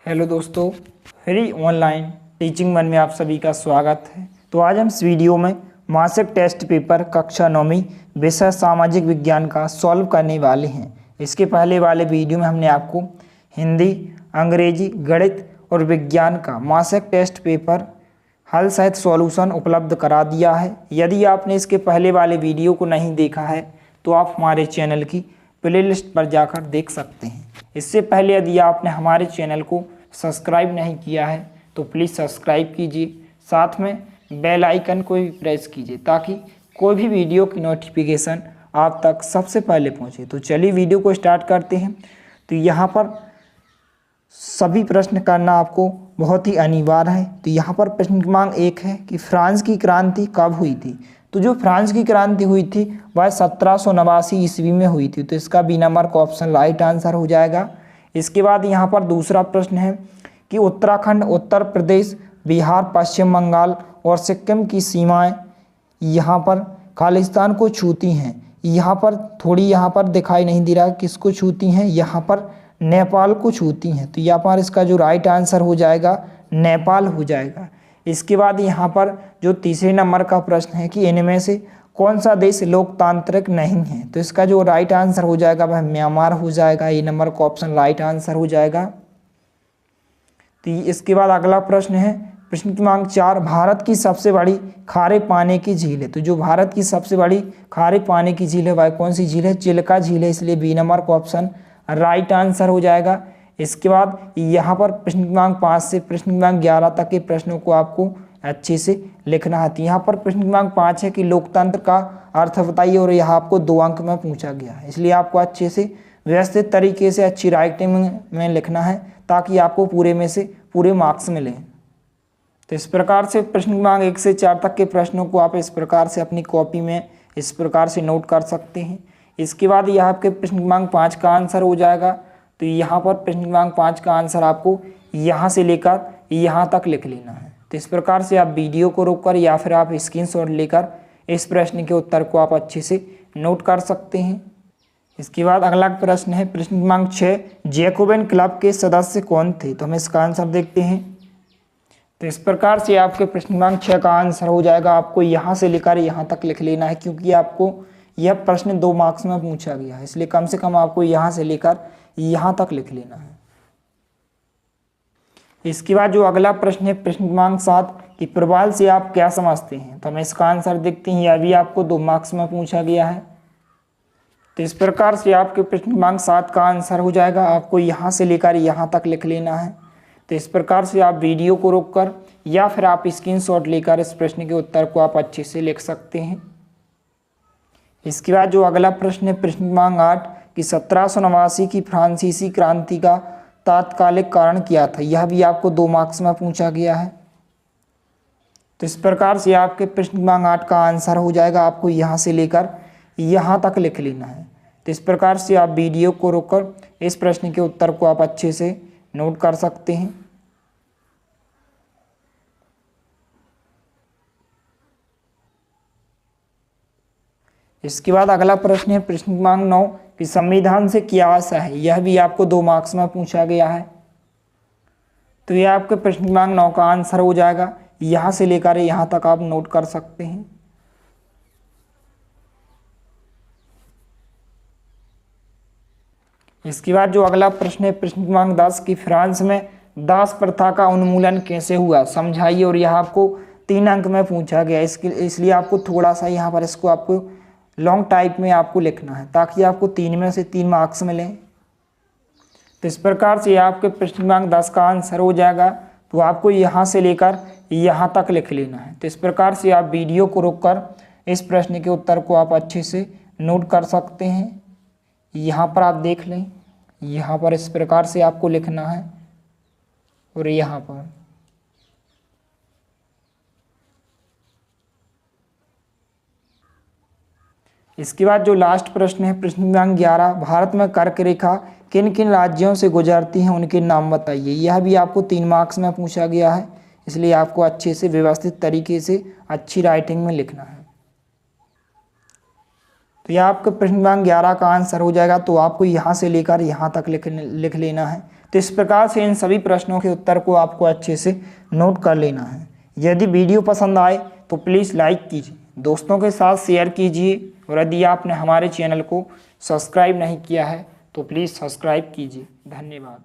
Hello दोस्तों, free online teaching one में आप सभी का स्वागत है। तो आज हम इस वीडियो में मासिक टेस्ट पेपर कक्षा 9वीं विषय सामाजिक विज्ञान का सॉल्व करने वाले हैं। इसके पहले वाले वीडियो में हमने आपको हिंदी, अंग्रेजी, गणित और विज्ञान का मासिक टेस्ट पेपर हल सहित सॉल्यूशन उपलब्ध करा दिया है। यदि आपने इसके पहले वाले वीडियो को नहीं देखा है तो आप हमारे चैनल की प्लेलिस्ट पर जाकर देख सकते हैं। इससे पहले यदि आपने हमारे चैनल को सब्सक्राइब नहीं किया है तो प्लीज़ सब्सक्राइब कीजिए, साथ में बेल आइकन को भी प्रेस कीजिए ताकि कोई भी वीडियो की नोटिफिकेशन आप तक सबसे पहले पहुंचे। तो चलिए वीडियो को स्टार्ट करते हैं। तो यहाँ पर सभी प्रश्न करना आपको बहुत ही अनिवार्य है। तो यहाँ पर प्रश्न क्रमांक 1 है कि फ्रांस की क्रांति कब हुई थी। तो जो फ्रांस की क्रांति हुई थी वह 1789 ईस्वी में हुई थी। तो इसका बी नंबर का ऑप्शन राइट आंसर हो जाएगा। इसके बाद यहाँ पर दूसरा प्रश्न है कि उत्तराखंड, उत्तर प्रदेश, बिहार, पश्चिम बंगाल और सिक्किम की सीमाएं यहाँ पर खालिस्तान को छूती हैं। यहाँ पर थोड़ी यहाँ पर दिखाई नहीं दे रहा किसको छूती हैं, यहाँ पर नेपाल को छूती हैं। तो यहाँ पर इसका जो राइट आंसर हो जाएगा नेपाल हो जाएगा। इसके बाद यहाँ पर जो तीसरे नंबर का प्रश्न है कि इनमें से कौन सा देश लोकतांत्रिक नहीं है। तो इसका जो राइट आंसर हो जाएगा वह म्यांमार हो जाएगा। ए नंबर का ऑप्शन राइट आंसर हो जाएगा। तो इसके बाद अगला प्रश्न है प्रश्न क्रमांक 4, भारत की सबसे बड़ी खारे पानी की झील है। तो जो भारत की सबसे बड़ी खारे पानी की झील है वह कौन सी झील है, चिल्का झील है, इसलिए बी नंबर का ऑप्शन राइट आंसर हो जाएगा। इसके बाद यहाँ पर प्रश्न क्रमांक 5 से प्रश्न क्रमांक 11 तक के प्रश्नों को आपको अच्छे से लिखना है। तो यहाँ पर प्रश्न क्रमांक 5 है कि लोकतंत्र का अर्थ बताइए, और यहाँ आपको 2 अंक में पूछा गया है, इसलिए आपको अच्छे से व्यवस्थित तरीके से अच्छी राइटिंग में लिखना है ताकि आपको पूरे में से पूरे मार्क्स मिलें। तो इस प्रकार से प्रश्न क्रमांक 1 से 4 तक के प्रश्नों को आप इस प्रकार से अपनी कॉपी में इस प्रकार से नोट कर सकते हैं। इसके बाद यह आपके प्रश्न क्रमांक 5 का आंसर हो जाएगा। तो यहाँ पर प्रश्न क्रमांक 5 का आंसर आपको यहाँ से लेकर यहाँ तक लिख लेना है। तो इस प्रकार से आप वीडियो को रोककर या फिर आप स्क्रीनशॉट लेकर इस प्रश्न के उत्तर को आप अच्छे से नोट कर सकते हैं। इसके बाद अगला प्रश्न है प्रश्न क्रमांक 6, जैकोबिन क्लब के सदस्य कौन थे। तो हम इसका आंसर देखते हैं। तो इस प्रकार से आपके प्रश्न क्रमांक 6 का आंसर हो जाएगा। आपको यहाँ से लेकर यहाँ तक लिख लेना है क्योंकि आपको यह प्रश्न 2 मार्क्स में पूछा गया है, इसलिए कम से कम आपको यहाँ से लेकर यहाँ तक लिख लेना है। इसके बाद जो अगला प्रश्न है प्रश्न क्रमांक 7 कि प्रवाल से आप क्या समझते हैं। तो हम इसका आंसर देखते हैं। यह भी आपको 2 मार्क्स में पूछा गया है। तो इस प्रकार से आपके प्रश्न क्रमांक 7 का आंसर हो जाएगा। आपको यहाँ से लेकर यहाँ तक लिख लेना है। तो इस प्रकार से आप वीडियो को रोककर या फिर आप स्क्रीनशॉट लेकर इस प्रश्न के उत्तर को आप अच्छे से लिख सकते हैं। इसके बाद जो अगला प्रश्न है प्रश्न क्रमांक 8 कि 1789 की फ्रांसीसी क्रांति का तात्कालिक कारण क्या था। यह भी आपको 2 मार्क्स में पूछा गया है। तो इस प्रकार से आपके प्रश्न क्रमांक 8 का आंसर हो जाएगा। आपको यहाँ से लेकर यहाँ तक लिख लेना है। तो इस प्रकार से आप वीडियो को रोककर इस प्रश्न के उत्तर को आप अच्छे से नोट कर सकते हैं। इसके बाद अगला प्रश्न है प्रश्न क्रमांक 9 कि संविधान से क्या आशा है। यह भी आपको 2 मार्क्स में पूछा गया है। तो यह आपके प्रश्न क्रमांक 9 का आंसर हो जाएगा। यहाँ से लेकर यहाँ तक आप नोट कर सकते हैं। इसके बाद जो अगला प्रश्न है प्रश्न क्रमांक 10 कि फ्रांस में दास प्रथा का उन्मूलन कैसे हुआ, समझाइए, और यह आपको 3 अंक में पूछा गया। इसलिए आपको थोड़ा सा यहाँ पर इसको आपको लॉन्ग टाइप में आपको लिखना है ताकि आपको 3 में से 3 मार्क्स मिलें। तो इस प्रकार से आपके प्रश्न क्रमांक 10 का आंसर हो जाएगा। तो आपको यहाँ से लेकर यहाँ तक लिख लेना है। तो इस प्रकार से आप वीडियो को रोककर इस प्रश्न के उत्तर को आप अच्छे से नोट कर सकते हैं। यहाँ पर आप देख लें, यहाँ पर इस प्रकार से आपको लिखना है और यहाँ पर इसके बाद जो लास्ट प्रश्न है प्रश्न क्रमांक 11, भारत में कर्क रेखा किन किन राज्यों से गुजरती हैं, उनके नाम बताइए। यह भी आपको 3 मार्क्स में पूछा गया है, इसलिए आपको अच्छे से व्यवस्थित तरीके से अच्छी राइटिंग में लिखना है। तो यह आपका प्रश्न क्रमांक 11 का आंसर हो जाएगा। तो आपको यहाँ से लेकर यहाँ तक लिख लेना है तो इस प्रकार से इन सभी प्रश्नों के उत्तर को आपको अच्छे से नोट कर लेना है। यदि वीडियो पसंद आए तो प्लीज़ लाइक कीजिए, दोस्तों के साथ शेयर कीजिए और यदि आपने हमारे चैनल को सब्सक्राइब नहीं किया है तो प्लीज़ सब्सक्राइब कीजिए। धन्यवाद।